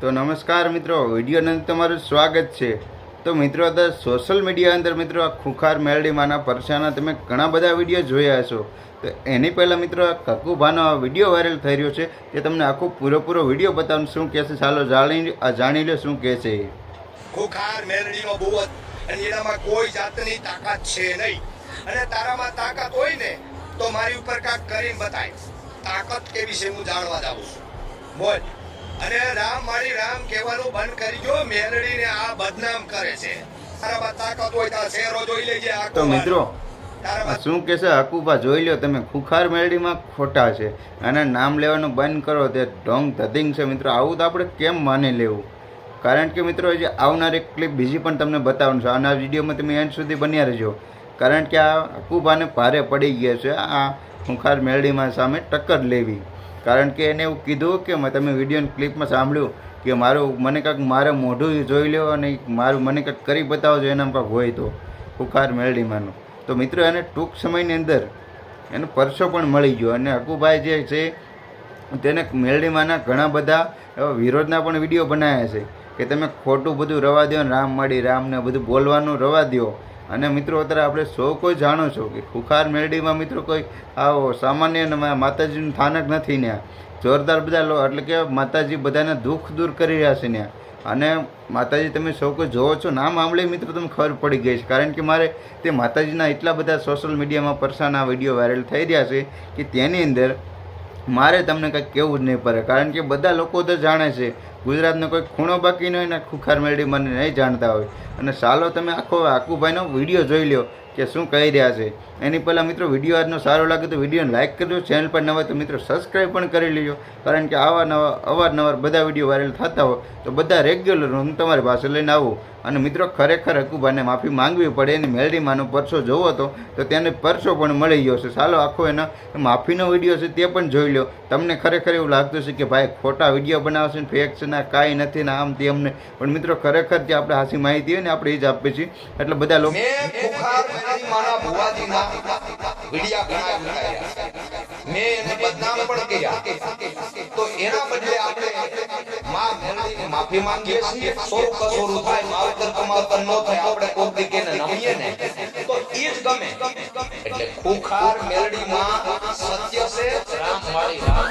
તો નમસ્કાર મિત્રો, વિડીયોની અંદર તમારું સ્વાગત છે। તો મિત્રો અત્યારે સોશિયલ મીડિયા અંદર મિત્રો આ ખુખાર મેલડીમાંના પરસાના તમે ઘણા બધા વિડીયો જોયા હશો। તો એની પહેલાં મિત્રો આ કકુભાનો આ વિડીયો વાયરલ થઈ રહ્યો છે કે તમને આખો પૂરો વિડીયો બતાવું શું કહે છે। ચાલો જાણી લો શું કહે છે। ખુખાર મેલડીનો બુવત અને એનામાં કોઈ જાતની તાકાત છે નહીં, અને તારામાં તાકાત હોય ને તો મારી ઉપર કાક કરીને બતાય। તાકાત કેવી છે હું જાણવા જાઉં છું, બોલ। અને રામ મારી રામ કહેવાનું બંધ કરી જો, મેલડીને આ બદનામ કરે છે। તારામાં તાકાત હોય તો શેરો જોઈ લેજે। તો મિત્રો શું કે છે હકુભા, જોઈ લો તમે, ખુખાર મેલડીમાં ખોટા છે અને નામ લેવાનું બંધ કરો, તે ઢોંગ ધતિંગ છે। મિત્રો આવું તો આપણે કેમ માની લેવું? કારણ કે મિત્રો જે આવનારી ક્લિપ બીજી પણ તમને બતાવવાનું છે, આના વિડીયોમાં તમે એન્ડ સુધી બન્યા રહેજો। કારણ કે આ હકુભાને ભારે પડી ગયા છે આ ખુખાર મેલડીમાં સામે ટક્કર લેવી। કારણ કે એને એવું કીધું કે તમે વિડીયોની ક્લિપમાં સાંભળ્યું કે મને કાંઈક મારે મોઢું જોઈ લો અને મને કાંઈક કરી બતાવજો, એનામાં કાંઈક હોય તો ખુખાર મેલડીમાંનું। તો મિત્રો એને ટૂંક સમયની અંદર એનો પરસો પણ મળી ગયો, અને હકુભાઈ જે છે તેને મેલડીમાંના ઘણા બધા વિરોધના પણ વિડીયો બનાવ્યા છે કે તમે ખોટું બધું રવા દો, રામ માડી રામને બધું બોલવાનું રવા દો। અને મિત્રો અત્યારે આપણે સૌ કોઈ જાણો છો કે ખુખાર મેલડીમાં મિત્રો કોઈ આવો સામાન્ય માતાજીનું સ્થાનક નથી ને, જોરદાર બધા એટલે કે માતાજી બધાને દુઃખ દૂર કરી રહ્યા છે ને। અને માતાજી તમે સૌ કોઈ જોવો છો, નામ સાંભળી મિત્રો તમને ખબર પડી ગઈ છે। કારણ કે મારે તે માતાજીના એટલા બધા સોશિયલ મીડિયામાં પરસાના વિડીયો વાયરલ થઈ રહ્યા છે કે તેની અંદર મારે તમને કંઈક કહેવું જ નહીં પડે। કારણ કે બધા લોકો તો જાણે છે, ગુજરાતનો કોઈ ખૂણો બાકી ન હોય ને ખુખાર મેલડીમાં નહીં જાણતા હોય। અને ચાલો તમે આખો હકુભાઈનો વિડીયો જોઈ લો કે શું કહી રહ્યા છે। એની પહેલાં મિત્રો વિડીયો આજનો સારો લાગે તો વિડીયોને લાઇક કરજો, ચેનલ પર નવા તો મિત્રો સબસ્ક્રાઈબ પણ કરી લેજો। કારણ કે અવારનવાર બધા વિડીયો વાયરલ થતા હોય તો બધા રેગ્યુલર હું તમારી પાસે લઈને આવું। અને મિત્રો ખરેખર હકુભાઈને માફી માંગવી પડે, એની મેલડીમાંનો પરસો જોવો તો તેને પરસો પણ મળી ગયો છે। ચાલો આખો એનો માફીનો વિડીયો છે તે પણ જોઈ લો। તમને ખરેખર એવું લાગતું છે કે ભાઈ ખોટા વિડીયો બનાવશે ને ફેક છે ને કાંઈ નથી ને આમ તે અમને, પણ મિત્રો ખરેખર જે આપણે હાસી માહિતી હોય ને આપણે એ જ આપીએ છીએ। એટલે બધા લોકો મેં એને બદનામ પણ કર્યા, તો એના બદલે આપણે માં મેલડીને માફી માંગીએ છીએ। સોરું કસોરું થાય, માવતર કમાવતર ન થાય, આપણે કોક દી કેને નમીએ ને તો ઈ જ ગમે। એટલે ખુખાર મેલડીમાં સત્ય છે, રામ વાળી રામ।